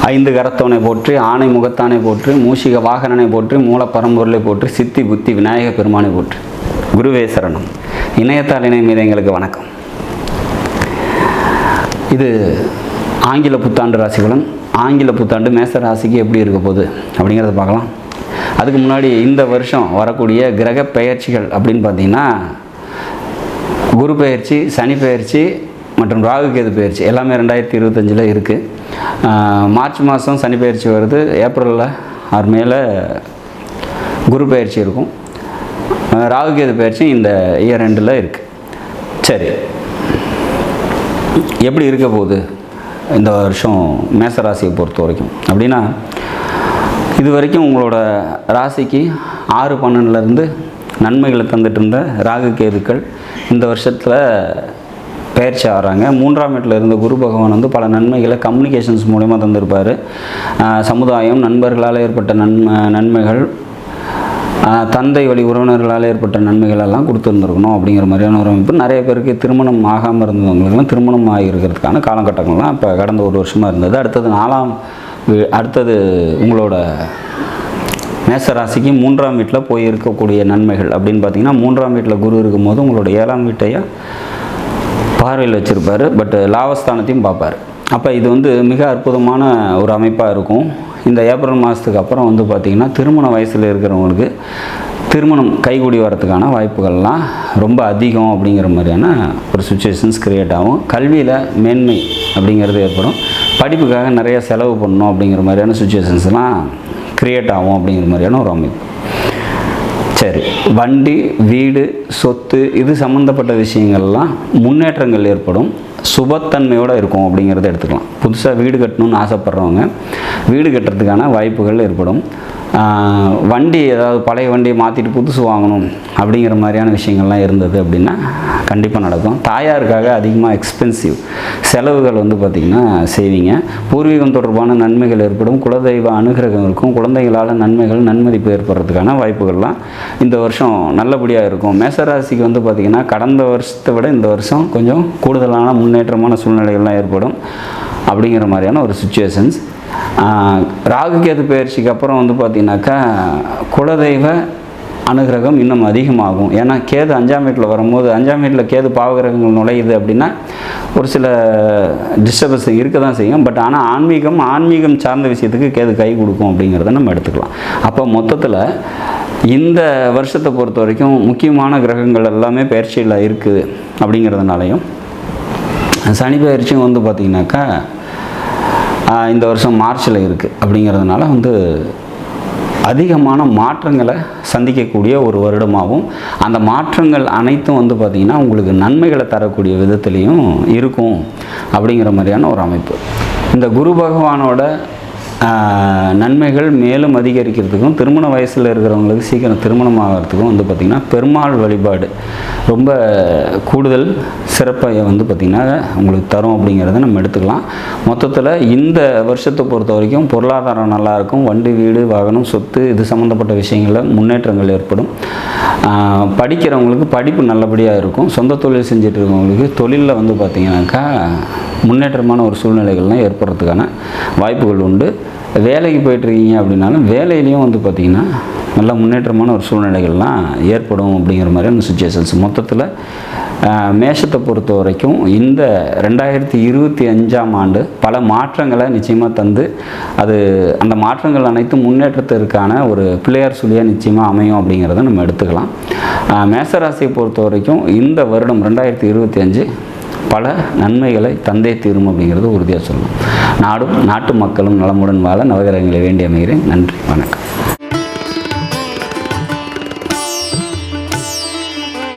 ஐந்து கரத்தவனை போற்றி, ஆணை முகத்தானை போற்றி, மூஷிக வாகனனை போற்றி, மூலப்பரம்பொருளை போற்றி, சித்தி புத்தி விநாயக பெருமானை போற்றி. குருவே சரணம். இணையத்தால் இணை மீது எங்களுக்கு வணக்கம். இது ஆங்கில புத்தாண்டு ராசிகளும் ஆங்கில புத்தாண்டு மேச ராசிக்கு எப்படி இருக்க போகுது அப்படிங்கிறத பார்க்கலாம். அதுக்கு முன்னாடி இந்த வருஷம் வரக்கூடிய கிரக பெயர்ச்சிகள் அப்படின்னு பார்த்தீங்கன்னா, குரு பெயர்ச்சி, சனி பெயர்ச்சி மற்றும் ராகு கேது பெயர்ச்சி எல்லாமே 2025 இருக்குது. மார்ச் மாதம் சனி பெயர்ச்சி வருது, ஏப்ரலில் ஆறு மேலே குரு பெயர்ச்சி இருக்கும், ராகு கேது பெயர்ச்சி இந்த இயர் எண்டில் இருக்குது. சரி, எப்படி இருக்க போகுது இந்த வருஷம் மேசராசியை பொறுத்த வரைக்கும் அப்படின்னா, இது வரைக்கும் உங்களோட ராசிக்கு 6-12 நன்மைகளை தந்துட்டு இருந்த ராகு கேதுக்கள் இந்த வருஷத்தில் பயிற்சி ஆகிறாங்க. 3ஆம் வீட்டில் இருந்த குரு பகவான் பல நன்மைகளை கம்யூனிகேஷன்ஸ் மூலமாக தந்திருப்பார். சமுதாயம், நண்பர்களால் ஏற்பட்ட நன்மைகள், தந்தை வழி உறவினர்களால் ஏற்பட்ட நன்மைகள் எல்லாம் கொடுத்துருந்துருக்கணும் அப்படிங்கிற மாதிரியான ஒரு அமைப்பு. நிறைய பேருக்கு திருமணம் ஆகாமல் இருந்தவங்களுக்குலாம் திருமணம் ஆகியிருக்கிறதுக்கான காலகட்டங்கள்லாம் இப்போ கடந்த ஒரு வருஷமாக இருந்தது. அடுத்தது உங்களோட மேசராசிக்கு 3ஆம் வீட்டில் போய் இருக்கக்கூடிய நன்மைகள் அப்படின்னு பார்த்தீங்கன்னா, 3ஆம் வீட்டில் குரு இருக்கும்போது உங்களோட 7ஆம் வீட்டையா பார்வையில் வச்சுருப்பார், பட் லாபஸ்தானத்தையும் பார்ப்பார். அப்போ இது மிக அற்புதமான ஒரு அமைப்பாக இருக்கும். இந்த ஏப்ரல் மாதத்துக்கு அப்புறம் பார்த்திங்கன்னா, திருமண வயசில் இருக்கிறவங்களுக்கு திருமணம் கைகூடி வரத்துக்கான வாய்ப்புகள்லாம் ரொம்ப அதிகம் அப்படிங்கிற மாதிரியான ஒரு சுச்சுவேஷன்ஸ் க்ரியேட் ஆகும். கல்வியில் மேன்மை அப்படிங்கிறது ஏற்படும். படிப்புக்காக நிறைய செலவு பண்ணணும் அப்படிங்கிற மாதிரியான சுச்சுவேஷன்ஸ்லாம் க்ரியேட் ஆகும் அப்படிங்கிற மாதிரியான ஒரு அமைப்பு. சரி, வண்டி, வீடு, சொத்து இது சம்மந்தப்பட்ட விஷயங்கள்லாம் முன்னேற்றங்கள் ஏற்படும், சுபத்தன்மையோடு இருக்கும் அப்படிங்கிறத எடுத்துக்கலாம். புதுசாக வீடு கட்டணும்னு ஆசைப்பட்றவங்க வீடு கட்டுறதுக்கான வாய்ப்புகள் ஏற்படும். வண்டி, ஏதாவது பழைய வண்டியை மாற்றிட்டு புதுசு வாங்கணும் அப்படிங்கிற மாதிரியான விஷயங்கள்லாம் இருந்தது அப்படின்னா கண்டிப்பாக நடக்கும். தாயாருக்காக அதிகமாக எக்ஸ்பென்சிவ் செலவுகள் பார்த்திங்கன்னா செய்வீங்க. பூர்வீகம் தொடர்பான நன்மைகள் ஏற்படும். குலதெய்வ அனுகிரகம் இருக்கும். குழந்தைகளால் நன்மைகள், நன்மதிப்பு ஏற்படுறதுக்கான வாய்ப்புகள்லாம் இந்த வருஷம் நல்லபடியாக இருக்கும். மேசராசிக்கு பார்த்திங்கன்னா, கடந்த வருஷத்தை விட இந்த வருஷம் கொஞ்சம் கூடுதலான முன்னேற்றமான சூழ்நிலைகள்லாம் ஏற்படும் அப்படிங்கிற மாதிரியான ஒரு சுச்சுவேஷன்ஸ். ராகு கேது பயிற்சிக்கு அப்புறம் பார்த்திங்கனாக்கா, குலதெய்வ அனுகிரகம் இன்னும் அதிகமாகும். ஏன்னா கேது 5ஆம் வீட்டில் வரும்போது, 5ஆம் வீட்டில் கேது பாவகிரகங்கள் நுழையுது அப்படின்னா ஒரு சில டிஸ்டர்பன்ஸ் இருக்க தான் செய்யும். பட் ஆனால் ஆன்மீகம் சார்ந்த விஷயத்துக்கு கேது கை கொடுக்கும் அப்படிங்கிறத நம்ம எடுத்துக்கலாம். அப்போ மொத்தத்தில் இந்த வருஷத்தை பொறுத்த வரைக்கும் முக்கியமான கிரகங்கள் எல்லாமே பயிற்சியில் இருக்குது அப்படிங்கிறதுனாலையும், சனி பயிற்சியும் பார்த்திங்கனாக்கா இந்த வருஷம் மார்ச்சில் இருக்குது அப்படிங்கிறதுனால அதிகமான மாற்றங்களை சந்திக்கக்கூடிய ஒரு வருடமாகவும், அந்த மாற்றங்கள் அனைத்தும் பார்த்திங்கன்னா உங்களுக்கு நன்மைகளை தரக்கூடிய விதத்துலேயும் இருக்கும் அப்படிங்கிற மாதிரியான ஒரு அமைப்பு. இந்த குரு பகவானோட நன்மைகள் மேலும் அதிகரிக்கிறதுக்கும், திருமண வயசில் இருக்கிறவங்களுக்கு சீக்கிரம் திருமணம் ஆகிறதுக்கும் பார்த்திங்கன்னா பெருமாள் வழிபாடு ரொம்ப கூடுதல் சிறப்பை பார்த்திங்கன்னா உங்களுக்கு தரும் அப்படிங்கிறத நம்ம எடுத்துக்கலாம். மொத்தத்தில் இந்த வருஷத்தை பொறுத்த வரைக்கும் பொருளாதாரம் நல்லாயிருக்கும். வண்டி, வீடு, வாகனம், சொத்து இது சம்மந்தப்பட்ட விஷயங்களில் முன்னேற்றங்கள் ஏற்படும். படிக்கிறவங்களுக்கு படிப்பு நல்லபடியாக இருக்கும். சொந்த தொழில் செஞ்சுட்டு இருக்கவங்களுக்கு தொழிலில் பார்த்திங்கனாக்கா முன்னேற்றமான ஒரு சூழ்நிலைகள்லாம் ஏற்படுறதுக்கான வாய்ப்புகள் உண்டு. வேலைக்கு போயிட்டுருக்கீங்க அப்படின்னாலும் வேலையிலையும் பார்த்திங்கன்னா நல்ல முன்னேற்றமான ஒரு சூழ்நிலைகள்லாம் ஏற்படும் அப்படிங்கிற மாதிரியான சுச்சுவேஷன்ஸ். மொத்தத்தில் மேஷத்தை பொறுத்த வரைக்கும் இந்த 2025ஆம் ஆண்டு பல மாற்றங்களை நிச்சயமாக தந்து, அந்த மாற்றங்கள் அனைத்தும் முன்னேற்றத்திற்கான ஒரு பிள்ளையார் சொல்லியாக நிச்சயமாக அமையும் அப்படிங்கிறத நம்ம எடுத்துக்கலாம். மேசராசியை பொறுத்த வரைக்கும் இந்த வருடம் 2025 பல நன்மைகளை தந்தே தீரும் அப்படிங்கிறது உறுதியாக சொல்லணும். நாட்டு மக்களும் நலமுடன் வாழ நவகிரகங்களை வேண்டி அமைகிறேன். நன்றி, வணக்கம்.